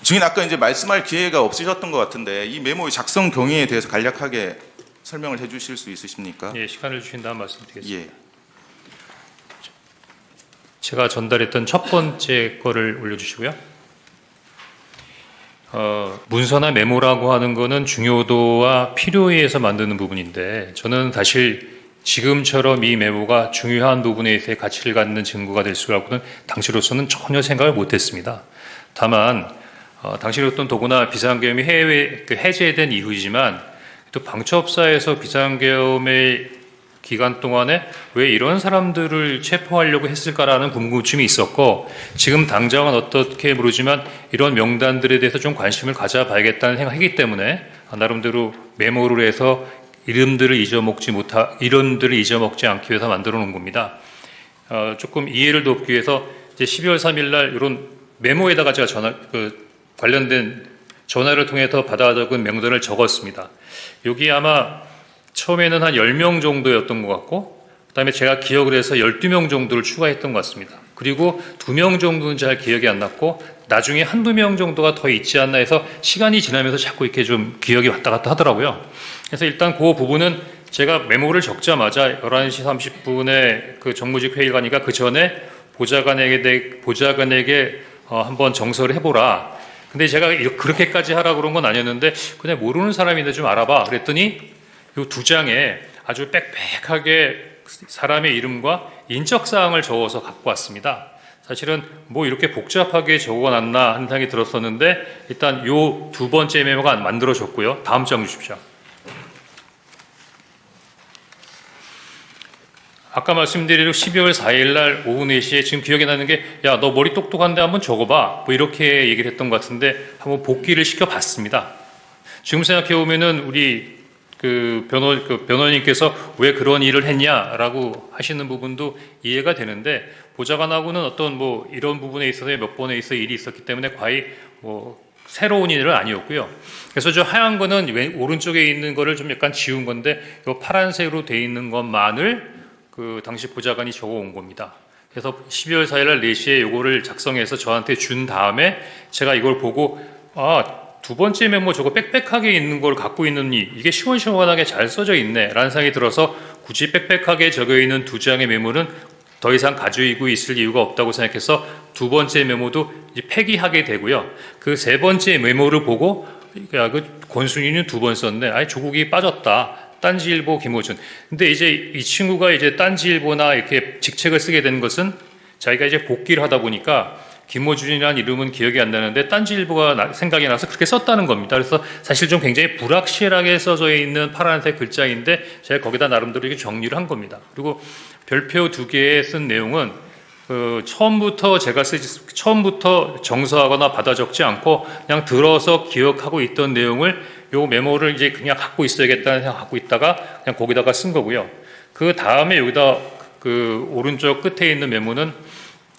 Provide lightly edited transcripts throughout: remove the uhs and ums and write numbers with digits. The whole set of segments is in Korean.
증인 아까 이제 말씀할 기회가 없으셨던 것 같은데 이 메모의 작성 경위에 대해서 간략하게 설명을 해주실 수 있으십니까? 예, 시간을 주신다면 말씀드리겠습니다. 예. 제가 전달했던 첫 번째 거를 올려주시고요. 문서나 메모라고 하는 거는 중요도와 필요에 의해서 만드는 부분인데 저는 사실 지금처럼 이 메모가 중요한 부분에 있어 가치를 갖는 증거가 될 수라고는 당시로서는 전혀 생각을 못했습니다. 다만 당시로서는 더구나 비상계엄이 해제된 이후이지만 또 방첩사에서 비상계엄의 기간 동안에 왜 이런 사람들을 체포하려고 했을까라는 궁금증이 있었고 지금 당장은 어떻게 모르지만 이런 명단들에 대해서 좀 관심을 가져봐야겠다는 생각이기 때문에 나름대로 메모를 해서 이름들을 잊어먹지 않기 위해서 만들어 놓은 겁니다. 조금 이해를 돕기 위해서 이제 12월 3일 날 이런 메모에다가 제가 관련된 전화를 통해서 받아 적은 명단을 적었습니다. 여기 아마 처음에는 한 10명 정도였던 것 같고 그다음에 제가 기억을 해서 12명 정도를 추가했던 것 같습니다. 그리고 2명 정도는 잘 기억이 안 났고 나중에 한두 명 정도가 더 있지 않나 해서 시간이 지나면서 자꾸 이렇게 좀 기억이 왔다 갔다 하더라고요. 그래서 일단 그 부분은 제가 메모를 적자마자 11시 30분에 그 정무직 회의를 가니까 그 전에 보좌관에게 한번 정서를 해보라. 근데 제가 그렇게까지 하라고 그런 건 아니었는데 그냥 모르는 사람인데 좀 알아봐. 그랬더니 이 두 장에 아주 빽빽하게 사람의 이름과 인적사항을 적어서 갖고 왔습니다. 사실은 뭐 이렇게 복잡하게 적어놨나 하는 생각이 들었었는데 일단 이 두 번째 메모가 만들어졌고요. 다음 장 주십시오. 아까 말씀드린 12월 4일 날 오후 4시에 지금 기억이 나는 게 야, 너 머리 똑똑한데 한번 적어봐. 뭐 이렇게 얘기를 했던 것 같은데 한번 복기를 시켜봤습니다. 지금 생각해보면은 우리 변호인님께서 왜 그런 일을 했냐라고 하시는 부분도 이해가 되는데 보좌관하고는 어떤 뭐 이런 부분에 있어서 몇 번에 있어 일이 있었기 때문에 거의 뭐 새로운 일은 아니었고요. 그래서 저 하얀 거는 오른쪽에 있는 거를 좀 약간 지운 건데 이 파란색으로 돼 있는 것만을 그 당시 보좌관이 적어온 겁니다. 그래서 12월 4일 날 4시에 요거를 작성해서 저한테 준 다음에 제가 이걸 보고 두 번째 메모 저거 빽빽하게 있는 걸 갖고 있느니 이게 시원시원하게 잘 써져 있네 라는 생각이 들어서 굳이 빽빽하게 적혀있는 두 장의 메모는 더 이상 가지고 있을 이유가 없다고 생각해서 두 번째 메모도 이제 폐기하게 되고요. 그 세 번째 메모를 보고 야, 그 권순위는 두 번 썼네. 아니 조국이 빠졌다. 딴지일보 김호준. 근데 이제 이 친구가 이제 딴지일보나 이렇게 직책을 쓰게 된 것은 자기가 이제 복귀를 하다 보니까 김호준이라는 이름은 기억이 안 나는데 딴지일보가 생각이 나서 그렇게 썼다는 겁니다. 그래서 사실 좀 굉장히 불확실하게 써져 있는 파란색 글자인데 제가 거기다 나름대로 이렇게 정리를 한 겁니다. 그리고 별표 2개에 쓴 내용은 처음부터 정서하거나 받아 적지 않고 그냥 들어서 기억하고 있던 내용을 요 메모를 이제 그냥 갖고 있어야겠다는 생각 갖고 있다가 그냥 거기다가 쓴 거고요. 그 다음에 여기다 그 오른쪽 끝에 있는 메모는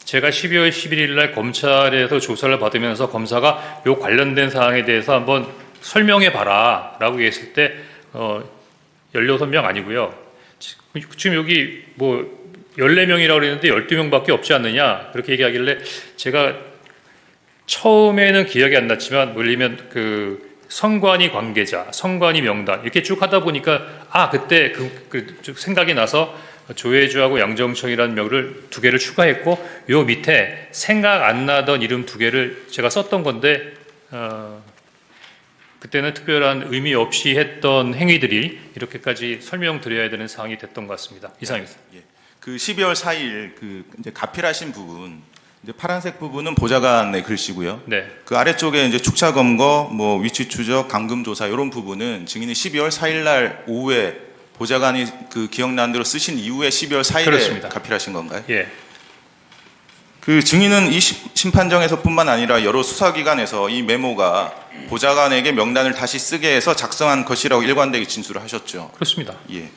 제가 12월 11일 날 검찰에서 조사를 받으면서 검사가 요 관련된 사항에 대해서 한번 설명해 봐라 라고 했을 때 16명 아니고요. 지금 여기 뭐 14명이라고 그랬는데 12명밖에 없지 않느냐 그렇게 얘기하길래 제가 처음에는 기억이 안 났지만 물리면 그 선관위 관계자, 선관위 명단 이렇게 쭉 하다 보니까 그때 쭉 생각이 나서 조혜주하고 양정청이라는 명을 2개를 추가했고 요 밑에 생각 안 나던 이름 2개를 제가 썼던 건데 그때는 특별한 의미 없이 했던 행위들이 이렇게까지 설명드려야 되는 상황이 됐던 것 같습니다. 이상입니다. 예. 그 12월 4일 그 이제 가필하신 부분 이제 파란색 부분은 보좌관의 글씨고요. 네. 그 아래쪽에 이제 축차 검거, 뭐 위치 추적, 감금 조사 이런 부분은 증인이 12월 4일 날 오후에 보좌관이 그 기억나는 대로 쓰신 이후에 12월 4일에 그렇습니다. 가필하신 건가요? 예. 그 증인은 이 심판정에서뿐만 아니라 여러 수사기관에서 이 메모가 보좌관에게 명단을 다시 쓰게 해서 작성한 것이라고 일관되게 진술을 하셨죠. 그렇습니다. 예.